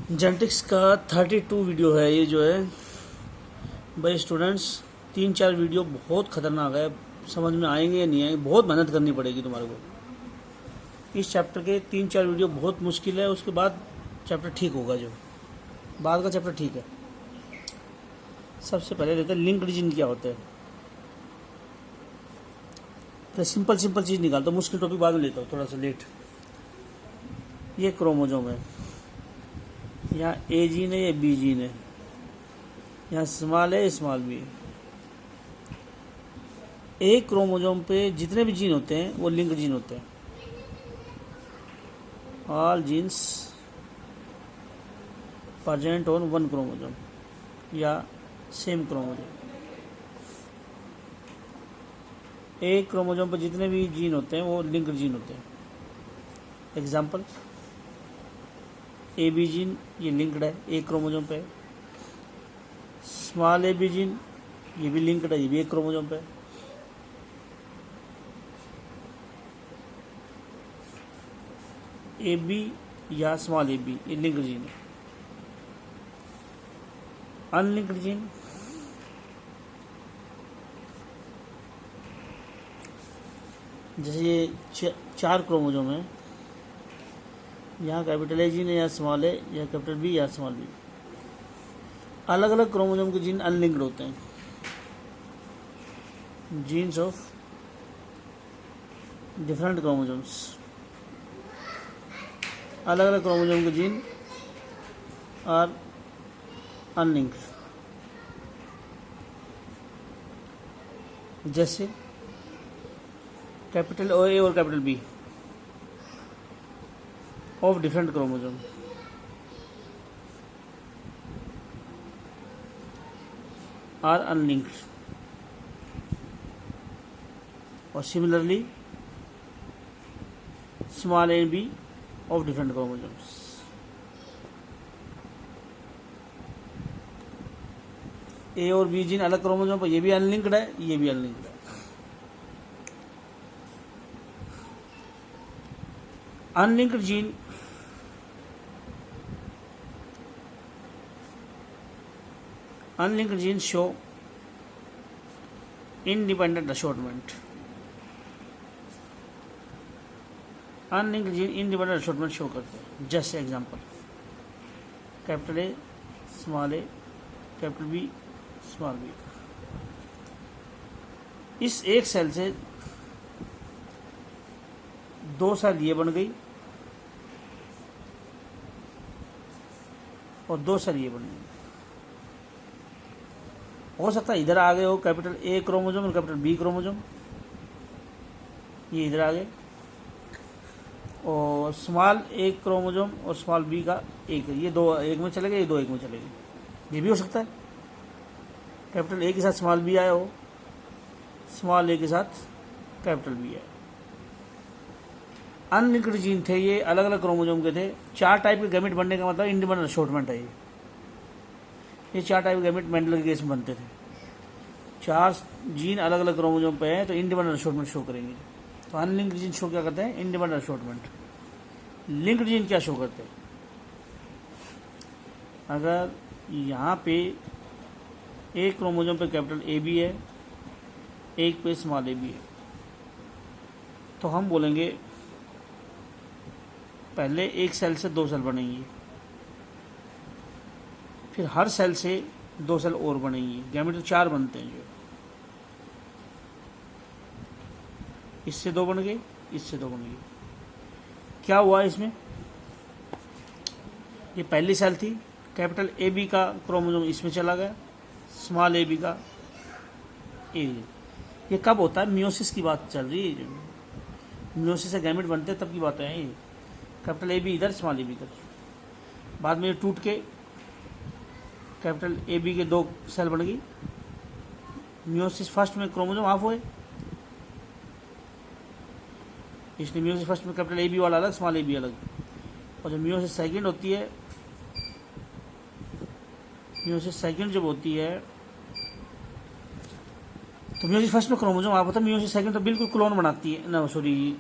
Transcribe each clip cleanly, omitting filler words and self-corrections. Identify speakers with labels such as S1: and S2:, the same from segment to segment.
S1: Genetics का 32 video है ये जो है भाई स्टूडेंट्स। 3-4 वीडियो बहुत ख़तरनाक है, समझ में आएंगे या नहीं आएंगे, बहुत मेहनत करनी पड़ेगी तुम्हारे को। इस चैप्टर के 3-4 वीडियो बहुत मुश्किल है, उसके बाद चैप्टर ठीक होगा। जो बाद का चैप्टर ठीक है। सबसे पहले लेते हैं लिंक्ड जीन क्या होते हैं। तो सिंपल चीज़ निकालता हूँ, मुश्किल टॉपिक बाद में लेता हूँ थोड़ा सा लेट। ये क्रोमोजोम है, यहाँ ए जीन है, ये बी जीन है, यहाँ स्मॉल है, स्मॉल बी है। एक क्रोमोजोम पे जितने भी जीन होते हैं वो लिंक्ड जीन होते हैं। All genes present on one chromosome या सेम क्रोमोजोम। एक क्रोमोजोम पर जितने भी जीन होते हैं वो लिंक्ड जीन होते हैं। एग्जाम्पल, ए बी जीन ये लिंक्ड है, एक क्रोमोजोम पे। स्मॉल ए बी जीन ये भी लिंक्ड है, ये भी एक क्रोमोजोम पे। ए बी या स्मॉल ए बी ये लिंक्ड जीन है। अनलिंक्ड जीन जैसे ये 4 क्रोमोजोम है, यहाँ कैपिटल ए जीन है या स्मॉल ए, या कैपिटल बी या स्मॉल बी। अलग अलग क्रोमोजोम के जीन अनलिंक्ड होते हैं। जीन्स ऑफ डिफरेंट क्रोमोजोम्स, अलग अलग क्रोमोजोम के जीन आर अनलिंक्ड। जैसे कैपिटल ए और capital B of different chromosome are unlinked. और similarly small A B of different chromosomes. A और बी जीन अलग क्रोमोजोम पर, ये भी अनलिंक्ड है, ये भी अनलिंक्ड है। Unlinked gene show independent assortment. Unlinked gene independent assortment show करते हैं। जैसे example, capital A small A, capital B small B. इस एक सेल से 2 सेल ये बन गई और 2 सेल ये बन गई। हो सकता है इधर आ गए हो कैपिटल ए क्रोमोजोम और कैपिटल बी क्रोमोजोम, ये इधर आ गए, और स्मॉल ए क्रोमोजोम और स्मॉल बी का एक, ये 2 एक में चले गए, ये 2 एक में चले गए। ये भी हो सकता है कैपिटल ए के साथ स्मॉल बी आया हो, स्मॉल ए के साथ कैपिटल बी आया। अनलिंक्ड जीन थे ये, अलग अलग क्रोमोजोम के थे। 4 टाइप के गैमेट बनने का मतलब इंडिपेंडेंट असॉर्टमेंट है ये 4 टाइप के गैमेट मेंडल के केस में बनते थे। 4 जीन अलग अलग क्रोमोजोम पे हैं तो इंडिपेंडेंट असॉर्टमेंट शो करेंगे। तो अनलिंक्ड जीन शो क्या करते हैं? Independent assortment. लिंक्ड जीन क्या शो करते हैं? अगर यहाँ पे एक क्रोमोजोम पे कैपिटल ए बी है, एक पे स्मॉल ए बी है, तो हम बोलेंगे पहले एक सेल से 2 सेल बनेंगी, फिर हर सेल से 2 सेल और बनेंगी। गैमेट 4 बनते हैं। जो इससे 2 बन गए, इससे 2 बन गए। क्या हुआ इसमें? ये पहली सेल थी, कैपिटल ए बी का क्रोमोजोम इसमें चला गया, स्मॉल ए बी का ए। ये कब होता है? मियोसिस की बात चल रही है। मियोसिस से गैमेट बनते हैं तब की बात है। ये कैपिटल ए बी इधर, स्मॉल ए बी इधर। बाद में ये टूट के कैपिटल ए बी के 2 सेल बन गई। मियोसिस फर्स्ट में क्रोमोजोम ऑफ हुए, इसलिए मियोसिस फर्स्ट में कैपिटल ए बी वाला अलग, स्मॉल ए बी अलग। और जब मियोसिस सेकंड होती है, मियोसिस सेकंड जब होती है तो मियोसिस फर्स्ट में क्रोमोजोम ऑफ होता है, मियोसिस सेकंड तो बिल्कुल क्लोन बनाती है ना, सॉरी,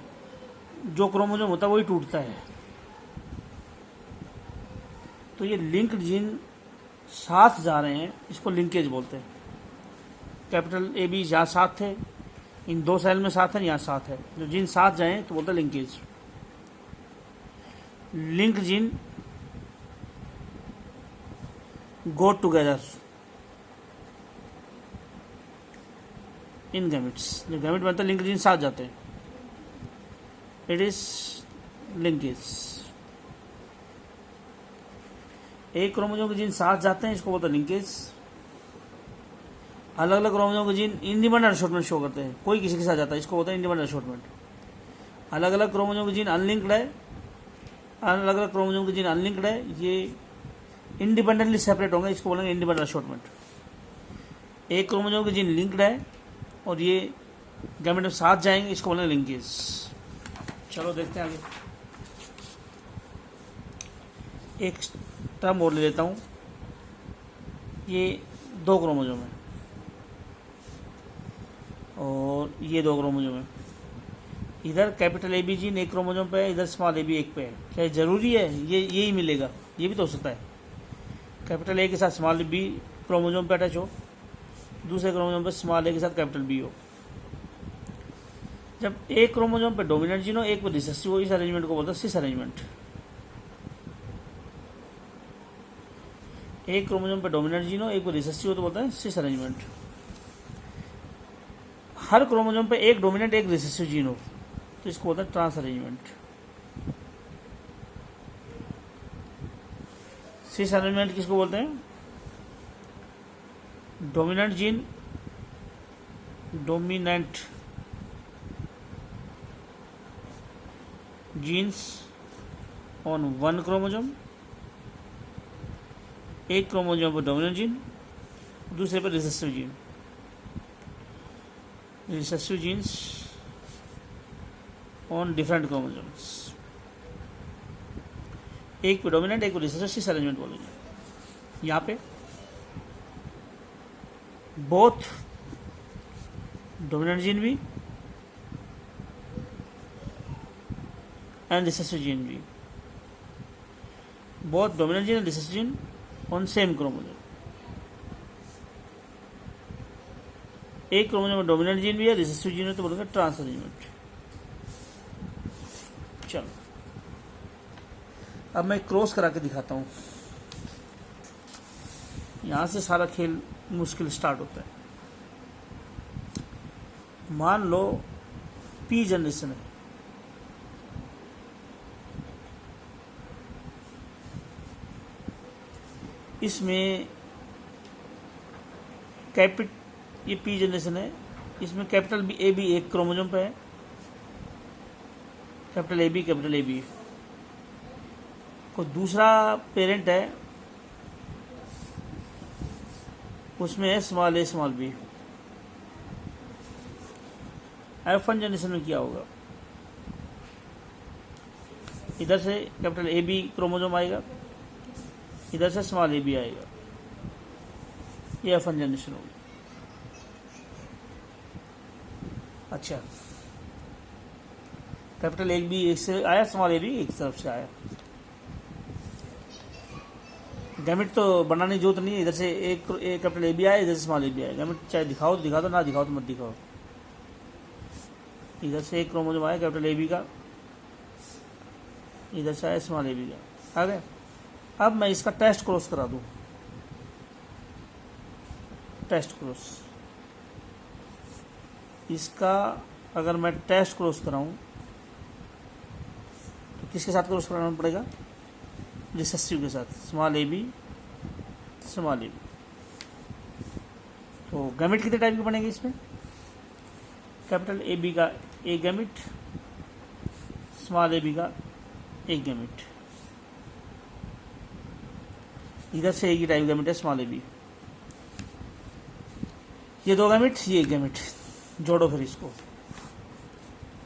S1: जो क्रोमोजोम होता है वही टूटता है। तो ये लिंक्ड जीन साथ जा रहे हैं, इसको लिंकेज बोलते हैं। कैपिटल ए बी यहाँ साथ थे, इन दो सेल में साथ है, यहाँ साथ है, जो जीन साथ जाए तो बोलते हैं linkage. Linked gene go together in gametes. जो गैमेट बनता है लिंक्ड जीन साथ जाते हैं, इट इज लिंकेज। एक क्रोमोसोम के जीन साथ जाते हैं, इसको बोलते हैं लिंकेज। अलग अलग क्रोमोसोम के जीन इंडिपेंडेंट अशॉर्टमेंट शो करते हैं, कोई किसी के साथ जाता है, इसको बोलते हैं इंडिपेंडेंट अशॉर्टमेंट। अलग अलग क्रोमोसोम के जीन अनलिंक्ड है, अलग अलग क्रोमोसोम के जीन अनलिंक्ड है, ये इंडिपेंडेंटली सेपरेट होंगे, इसको बोलेंगे इंडिपेंडेंट अशॉर्टमेंट। एक क्रोमोसोम के जीन लिंक्ड है और ये गैमेट में साथ जाएंगे, इसको बोलेंगे लिंकेज। चलो देखते हैं आगे। एक टर्म और ले लेता हूँ, ये दो क्रोमोसोम है और ये दो क्रोमोसोम है। इधर कैपिटल ए बी जीन एक क्रोमोसोम पे है, इधर स्मॉल ए बी एक पे है। क्या जरूरी है ये यही मिलेगा? ये भी तो हो सकता है कैपिटल ए के साथ स्मॉल बी क्रोमोसोम पे अटैच हो, दूसरे क्रोमोसोम पे स्मॉल ए के साथ कैपिटल बी हो। जब एक क्रोमोसोम पे डोमिनेंट जीन हो, एक पे रिसेसिव हो, इस अरेंजमेंट को बोलते हैं सिस अरेंजमेंट। एक क्रोमोसोम पे डोमिनेंट जीन हो, एक पे रिसेसिव हो तो बोलते हैं सिस अरेंजमेंट। हर क्रोमोसोम पे एक डोमिनेंट एक रिसेसिव जीन हो तो इसको बोलते हैं ट्रांस अरेंजमेंट। सिस अरेंजमेंट किसको बोलते हैं? Dominant gene, dominant genes on one chromosome, एक क्रोमोसोम पर डोमिनेंट जीन, दूसरे पर recessive gene. Recessive genes on different chromosomes, एक पे डोमिनेंट एक पे रिसेसिव, सिस अरेंजमेंट बोलेंगे। यहाँ पे बोथ डोमिनेंट जीन भी एंड रिसेसिव जीन भी, both dominant gene and recessive gene on same chromosome. एक क्रोमोसोम में डोमिनेंट जीन भी है, रिसेसिव जीन है तो बोलेंगे ट्रांस अरेंजमेंट। चलो अब मैं क्रॉस करा के दिखाता हूं। यहां से सारा खेल मुश्किल स्टार्ट होता है। मान लो पी जनरेशन है, इसमें ये पी जनरेशन है, इसमें कैपिटल बी ए बी एक क्रोमोसोम पे है, कैपिटल ए बी। कोई दूसरा पेरेंट है, उसमें है स्मॉल ए स्मॉल बी। F1 जनरेशन में क्या होगा? इधर से कैपिटल ए बी क्रोमोसोम आएगा, इधर से स्मॉल ए बी आएगा, ये F1 जनरेशन होगी। अच्छा, कैपिटल ए बी एक से आया, स्मॉल ए बी एक तरफ से आया। गैमेट तो बनाने की जरूरत नहीं है, इधर से एक कैपिटल ए बी आया, इधर से स्मॉल ए बी आया। गैमेट चाहे दिखाओ तो दिखा दो, ना दिखाओ तो मत दिखाओ। इधर से एक क्रोमोसोम आया कैपिटल ए बी का, इधर से आया स्मॉल ए बी का, आ गया। अब मैं इसका टेस्ट क्रॉस करा दूं, टेस्ट क्रॉस। इसका अगर मैं टेस्ट क्रॉस कराऊं तो किसके साथ क्रॉस कराना पड़ेगा? रिसेसिव के साथ, small A B small A B. तो गैमेट कितने टाइप के बनेंगे इसमें? कैपिटल ए बी का एक गैमेट, स्मॉल ए बी का एक गैमेट। इधर से एक ही टाइप गैमेट है, स्मॉल ए बी। ये दो गैमेट, ये एक गैमेट, जोड़ो फिर इसको।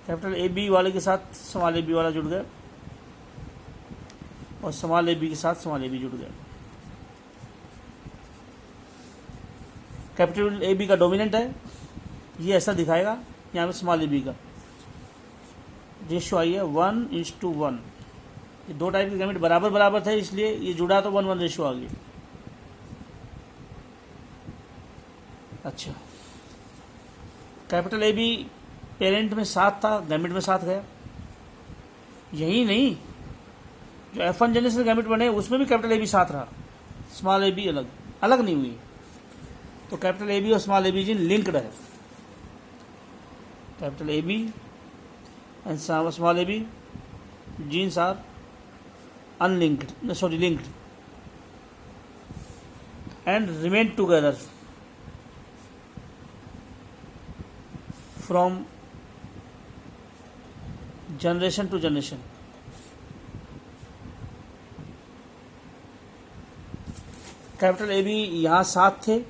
S1: कैपिटल ए बी वाले के साथ स्मॉल ए बी वाला जुड़ गया और स्मॉल ए बी के साथ स्मॉल ए बी जुड़ गया। कैपिटल ए बी का डोमिनेंट है, ये ऐसा दिखाएगा। यहाँ पे स्मॉल ए बी का रेशियो आई है 1:1, ये दो टाइप के गैमेट बराबर बराबर थे, इसलिए ये जुड़ा तो 1:1 रेशो आ गई। अच्छा, कैपिटल ए बी पेरेंट में 7 था, गैमेट में 7 गया। यही नहीं, जो F1 जनरेशन गैमेट बने उसमें भी कैपिटल ए बी 7 रहा, स्मॉल ए बी अलग अलग नहीं हुई। तो कैपिटल ए बी और small A B gene linked है। Capital A B and small A B genes are unlinked, linked and remain together from generation to generation. Capital A B यहाँ 7 थे,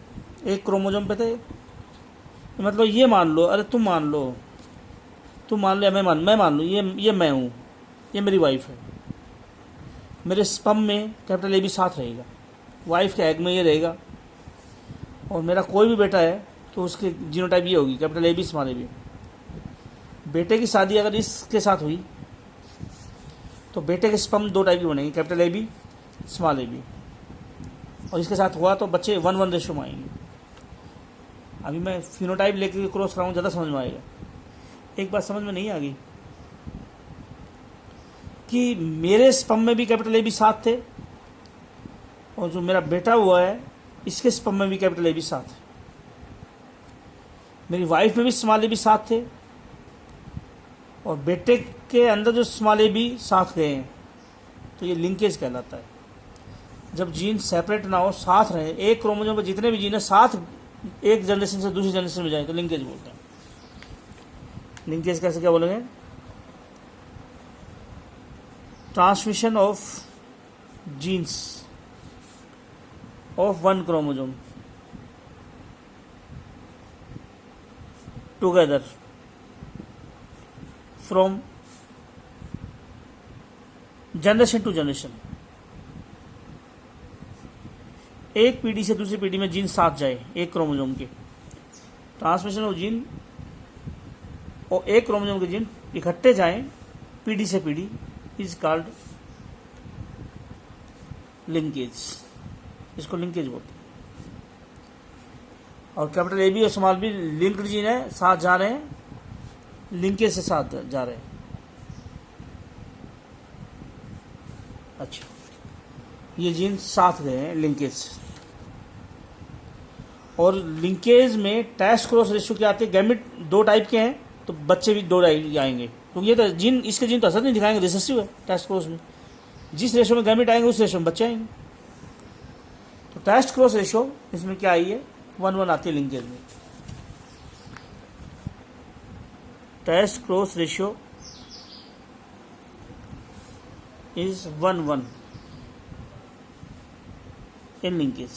S1: एक क्रोमोजोम पे थे। मतलब ये मान लो, अरे तुम मान लो या मैं मान लूँ, ये मैं हूँ, ये मेरी वाइफ है। मेरे स्पर्म में कैपिटल ए बी 7 रहेगा, वाइफ के एग में ये रहेगा, और मेरा कोई भी बेटा है तो उसके जीनोटाइप ये होगी, capital A B small A B. बेटे की शादी अगर इसके साथ हुई तो बेटे के स्पर्म 2 टाइप के बनेंगे, capital A B small A B, और इसके साथ हुआ तो बच्चे 1:1 रेशो में आएंगे। अभी मैं फिनोटाइप लेकर क्रॉस कराऊँ, ज़्यादा समझ में आएगा। एक बात समझ में नहीं आ गई कि मेरे स्पर्म में भी कैपिटल ए बी 7 थे, और जो मेरा बेटा हुआ है इसके स्पर्म में भी कैपिटल ए बी 7 है। मेरी वाइफ में भी स्मॉल ए बी 7 थे, और बेटे के अंदर जो स्मॉल ए बी 7 गए हैं, तो ये लिंकेज कहलाता है। जब जीन सेपरेट ना हो, साथ रहे, एक क्रोमोसोम पर जितने भी जीन है साथ एक जनरेशन से दूसरी जनरेशन में जाए तो लिंकेज बोलते हैं। लिंकेज कैसे क्या बोलेंगे? Transmission of genes of one chromosome together from generation to generation. एक पीढ़ी से दूसरी पीढ़ी में जीन साथ जाए, एक क्रोमोसोम के ट्रांसमिशन ऑफ जीन, और एक क्रोमोसोम के जीन इकट्ठे जाएं पीढ़ी से पीढ़ी, इज कॉल्ड लिंकेज। इसको लिंकेज बोलते हैं। और कैपिटल ए बी और स्मॉल बी लिंक्ड जीन है, साथ जा रहे हैं, लिंकेज से साथ जा रहे हैं। अच्छा, ये जीन साथ गए हैं लिंकेज से। और लिंकेज में टेस्ट क्रॉस रेशियो क्या आती है? गैमेट 2 टाइप के हैं तो बच्चे भी 2 टाइप आएंगे, क्योंकि ये तो जीन, इसके जीन तो असर नहीं दिखाएंगे, रिसेसिव है टेस्ट क्रॉस में। जिस रेशो में गैमेट आएंगे उस रेशो में बच्चे आएंगे। तो टेस्ट क्रॉस रेशो इसमें क्या आई है? 1:1 आती है लिंकेज में। Test cross ratio is 1:1 in linkage.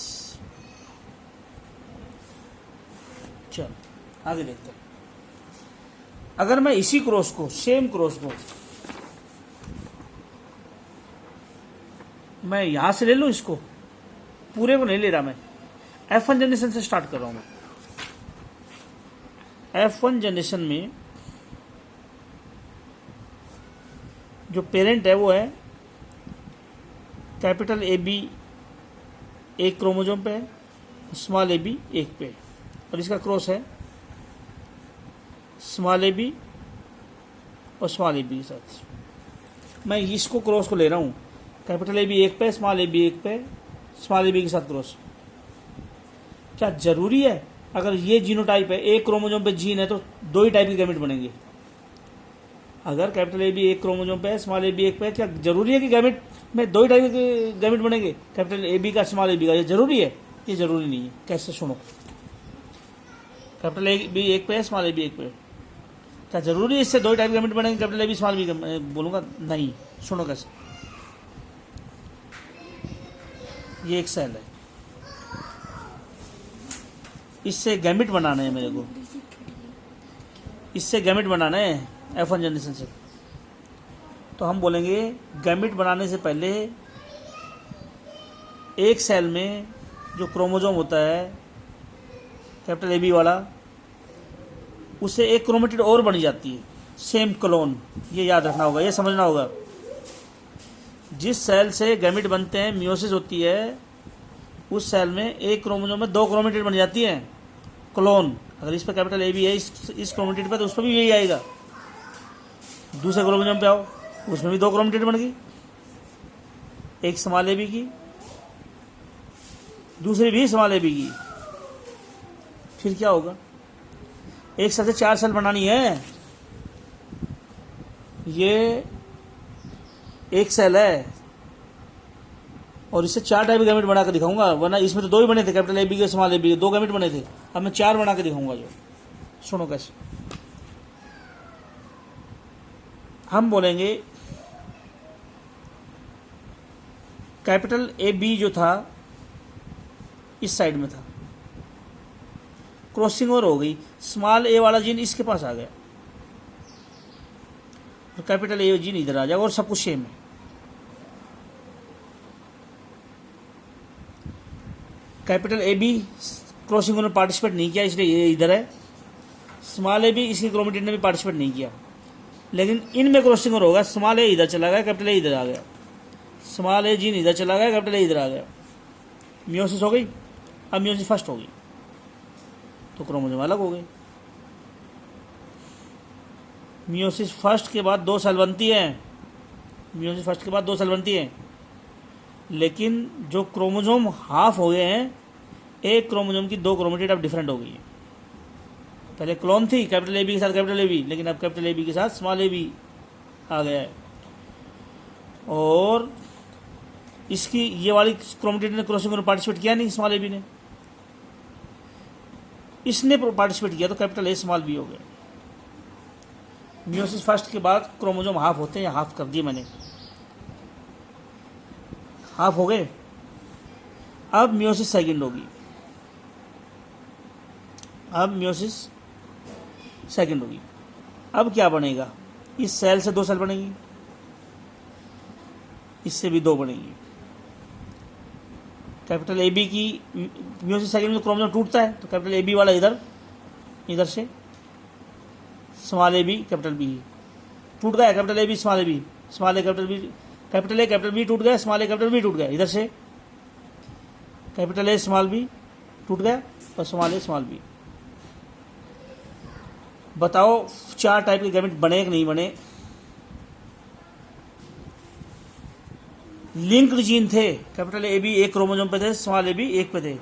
S1: चलो आगे देखते हैं। अगर मैं इसी क्रॉस को, सेम क्रॉस को मैं यहां से ले लूं, इसको पूरे को नहीं ले रहा मैं, F1 जनरेशन से स्टार्ट कर रहा हूं मैं। F1 जनरेशन में जो पेरेंट है वो है कैपिटल ए बी एक क्रोमोसोम पे है, स्मॉल ए बी एक पे, और इसका क्रॉस है स्मॉल ए बी और स्मॉल ए बी के साथ। मैं इसको क्रॉस को ले रहा हूँ, कैपिटल ए बी एक पे, स्मॉल ए बी एक पे, स्मॉल ए बी के साथ क्रॉस। क्या जरूरी है अगर ये जीनोटाइप है, एक क्रोमोसोम पे जीन है तो 2 ही टाइप के गैमेट बनेंगे? अगर कैपिटल ए बी एक क्रोमोसोम पे है, स्मॉल ए बी एक पे, क्या जरूरी है कि गैमेट में 2 ही टाइप के गैमेट बनेंगे, कैपिटल ए बी का स्मॉल ए बी का? ये जरूरी है? ये जरूरी नहीं है। कैसे? सुनो, कैपिटल ए बी एक पे है, स्मॉल ए बी एक पे, क्या जरूरी है इससे 2 ही टाइप के गैमेट बनेंगे, capital A B small B? बोलूंगा नहीं। सुनो कैसे। ये एक सेल है, इससे गैमेट बनाना है मेरे को, इससे गैमेट बनाना है F1 जनरेशन से। तो हम बोलेंगे गैमेट बनाने से पहले एक सेल में जो क्रोमोसोम होता है कैपिटल ए बी वाला, उससे एक क्रोमेटिड और बनी जाती है, सेम क्लोन। ये याद रखना होगा, ये समझना होगा जिस सेल से गैमेट बनते हैं, मियोसिस होती है, उस सेल में एक क्रोमोसोम में 2 क्रोमेटिड बन जाती हैं, क्लोन। अगर इस पर कैपिटल ए बी है इस क्रोमेटिड पर, तो उस पर भी यही आएगा। दूसरे क्रोमोसोम पे आओ, उसमें भी 2 क्रोमेटिड बन गई, एक स्मॉल ए बी की, दूसरी भी स्मॉल ए बी की। फिर क्या होगा? एक सेल से 4 सेल बनानी है। ये एक सेल है और इससे 4 टाइप के गैमेट बना कर दिखाऊंगा, वरना इसमें तो 2 ही बने थे, कैपिटल ए बी के स्मॉल ए बी के 2 गैमेट बने थे। अब मैं 4 बना के दिखाऊंगा। जो सुनो कैसे हम बोलेंगे, कैपिटल ए बी जो था इस साइड में था, क्रॉसिंग ओवर हो गई, स्मॉल ए वाला जीन इसके पास आ गया, और कैपिटल ए जीन इधर आ जाएगा, और सब कुछ सेम है। Capital A B crossing over में पार्टिसिपेट नहीं किया, इसलिए ये इधर है। स्मॉल ए बी इसके क्रोमेटिड ने भी पार्टिसिपेट नहीं किया, लेकिन इनमें क्रॉसिंग ओवर होगा। स्मॉल ए इधर चला गया, कैपिटल ए इधर आ गया, स्मॉल ए जीन इधर चला गया, कैपिटल ए इधर आ गया। मियोसिस हो गई। अब मियोसिस फर्स्ट होगी तो क्रोमोसोम अलग हो गए। मियोसिस फर्स्ट के बाद 2 सेल बनती है, मियोसिस फर्स्ट के बाद 2 सेल बनती है, लेकिन जो क्रोमोसोम हाफ हो गए हैं, एक क्रोमोसोम की 2 क्रोमेटिड अब डिफरेंट हो गई है। पहले क्लोन थी कैपिटल ए बी के साथ कैपिटल ए बी, लेकिन अब कैपिटल ए बी के साथ स्मॉल ए बी आ गया है। और इसकी ये वाली क्रोमेटिड ने क्रॉसिंग में पार्टिसिपेट किया नहीं, स्मॉल ए बी ने, इसने पार्टिसिपेट किया, तो कैपिटल ए स्मॉल बी हो गया। मियोसिस फर्स्ट के बाद क्रोमोसोम हाफ होते हैं, या हाफ कर दिए मैंने, हाफ हो गए। अब मियोसिस सेकंड होगी, अब मियोसिस सेकंड होगी। अब क्या बनेगा? इस सेल से 2 सेल बनेगी, इससे भी 2 बनेगी। कैपिटल ए बी की मियोसिस सेकंड में क्रोमोसोम टूटता है, तो कैपिटल ए बी वाला इधर से small A B capital B टूट गया, capital A B small A B, small A capital B, capital A capital B टूट गया, स्मॉल ए कैपिटल बी टूट गया, इधर से कैपिटल ए स्मॉल बी टूट गया, और स्मॉल ए स्मॉल बी। बताओ 4 टाइप के गैमेट बने कि नहीं बने? लिंक्ड जीन थे, कैपिटल ए बी एक क्रोमोसोम पे थे, स्मॉल ए बी एक पे थे।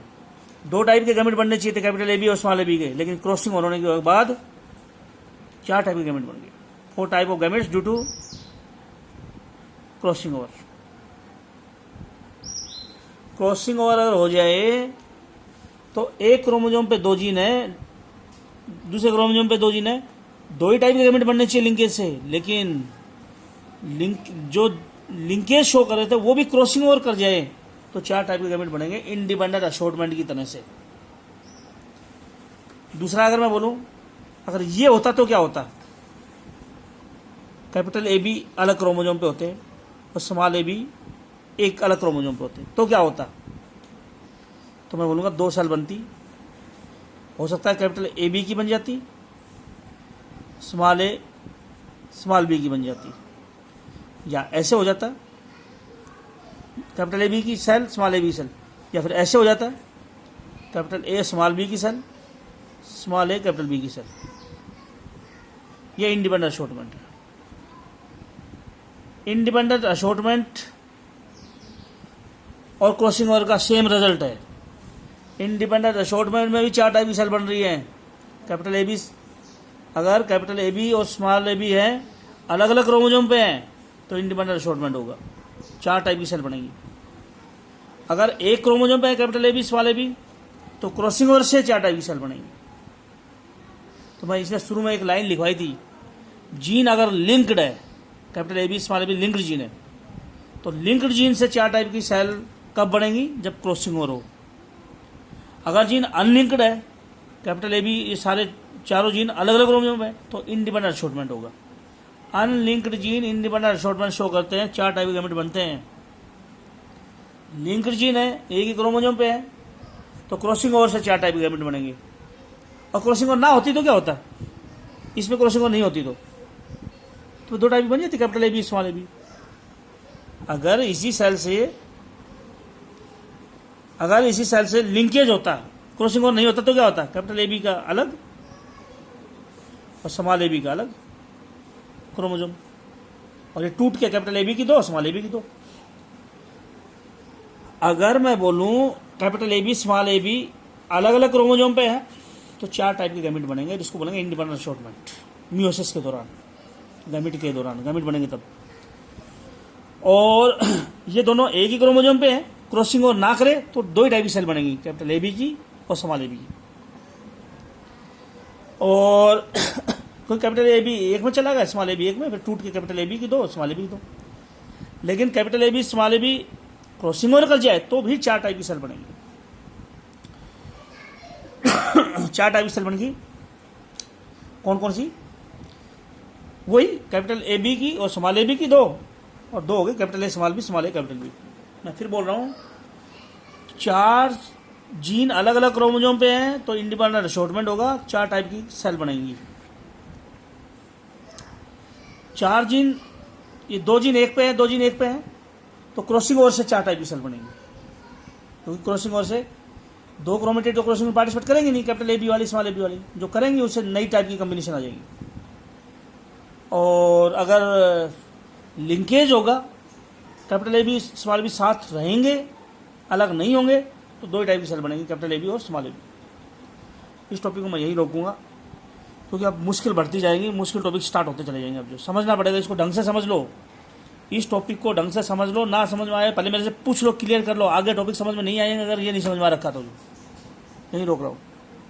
S1: 2 टाइप के गैमेट बनने चाहिए थे, कैपिटल ए बी और स्मॉल ए बी के, लेकिन क्रॉसिंग होने के बाद 4 टाइप के गैमेट बन गए। 4 type of gametes due to crossing over. Crossing over अगर हो जाए तो एक क्रोमोसोम पे 2 जीन है, दूसरे क्रोमोसोम पे 2 जीन है, 2 ही टाइप के गैमेट बनने चाहिए लिंकेज से, लेकिन जो लिंकेज शो कर रहे थे वो भी क्रॉसिंग ओवर कर जाए तो 4 टाइप के गैमेट बनेंगे, इंडिपेंडेंट अशॉर्टमेंट की तरह से। दूसरा अगर मैं बोलूं, अगर ये होता तो क्या होता? कैपिटल ए बी अलग क्रोमोसोम पे होते और स्मॉल ए बी एक अलग क्रोमोसोम पे होते, तो क्या होता? तो मैं बोलूँगा 2 सेल बनती, हो सकता है कैपिटल ए बी की बन जाती, स्मॉल बी की बन जाती, या ऐसे हो जाता कैपिटल ए बी की cell small A B cell, या फिर ऐसे हो जाता कैपिटल ए स्मॉल बी की cell small A capital B की सेल। ये इंडिपेंडेंट अशॉर्टमेंट है। इंडिपेंडेंट अशॉर्टमेंट और क्रॉसिंग ओवर का सेम रिजल्ट है। इंडिपेंडेंट अशॉर्टमेंट में भी 4 टाइप की सेल बन रही है। कैपिटल ए बी, अगर कैपिटल ए बी और स्मॉल ए बी है अलग अलग क्रोमोसोम पे हैं तो इंडिपेंडेंट अशॉर्टमेंट होगा, 4 टाइप की सेल बनेगी। अगर एक क्रोमोसोम पे है capital A B small A B तो क्रॉसिंग ओवर से 4 टाइप की सेल बनेगी। तो मैं इसलिए शुरू में एक लाइन लिखवाई थी, जीन अगर लिंक्ड है, capital A B small A B linked gene है, तो लिंक्ड जीन से 4 टाइप की सेल कब बनेगी? जब क्रॉसिंग ओवर हो। अगर जीन अनलिंक्ड है, कैपिटल ए बी ये सारे चारों जीन अलग अलग क्रोमोसोम है, तो इंडिपेंडेंट अशॉर्टमेंट होगा। Unlinked gene independent assortment show करते हैं, 4 टाइप के गैमेट बनते हैं। लिंक्ड जीन है, एक ही क्रोमोसोम पे है, तो क्रॉसिंग ओवर से 4 टाइप के गैमेट बनेंगे। और क्रॉसिंग ओवर ना होती तो क्या होता? इसमें क्रॉसिंग ओवर नहीं होती तो 2 टाइप की बन जाती, capital A B small A B. अगर इसी सेल से लिंकेज होता, क्रॉसिंग ओवर नहीं होता तो क्या होता? कैपिटल ए बी का अलग और स्मॉल ए बी का अलग क्रोमोजोम, और ये टूट के कैपिटल ए बी की दो, स्मॉल ए बी की दो। अगर मैं बोलूं capital A B small A B अलग अलग क्रोमोजोम पे है तो 4 टाइप के गैमेट बनेंगे, जिसको बोलेंगे इंडिपेंडेंट असॉर्टमेंट। मियोसिस के दौरान, गैमेट के दौरान गैमेट बनेंगे तब। और ये दोनों एक ही क्रोमोजोम पे है, क्रॉसिंग ओवर ना करे तो 2 टाइप की सेल बनेगी, कैपिटल ए बी की और स्मॉल ए बी की। और कोई कैपिटल ए बी एक में चला गया, स्मॉल ए बी एक में, फिर टूट के कैपिटल ए बी की दो, स्मॉल ए बी की दो। लेकिन capital A B small A B crossing over कर जाए तो भी 4 टाइप की सेल बनेगी। 4 टाइप की सेल बनेगी, कौन कौन सी? वही कैपिटल ए बी की और स्मॉल ए बी की दो, और 2 हो गए capital A small B, small A capital B. मैं फिर बोल रहा हूँ, 4 जीन अलग अलग क्रोमोजोम पे हैं तो इंडिपेंडेंट असॉर्टमेंट होगा, 4 टाइप की सेल बनेंगी। 4 जीन, ये 2 जीन एक पे है, 2 जीन एक पे हैं, तो क्रॉसिंग ओवर से 4 टाइप की सेल बनेंगी। क्योंकि क्रॉसिंग ओवर से 2 क्रोमेटिड तो क्रॉसिंग में पार्टिसिपेट करेंगे नहीं, कैपिटल ए बी वाली स्मॉल ए बी वाली, जो करेंगी उससे नई टाइप की कॉम्बिनेशन आ जाएगी। और अगर लिंकेज होगा, capital A B small B साथ रहेंगे, अलग नहीं होंगे, तो 2 टाइप की सेल बनेंगी, कैपिटल ए बी और स्मॉल ए बी। इस टॉपिक को मैं यही रोकूंगा, क्योंकि अब मुश्किल बढ़ती जाएगी, मुश्किल टॉपिक स्टार्ट होते चले जाएंगे। अब जो समझना पड़ेगा, इसको ढंग से समझ लो, इस टॉपिक को ढंग से समझ लो। ना समझ में आए पहले मेरे से पूछ लो, क्लियर कर लो, आगे टॉपिक समझ में नहीं आएंगे अगर ये नहीं समझ में रखा तो। यही रोक रहा हूँ।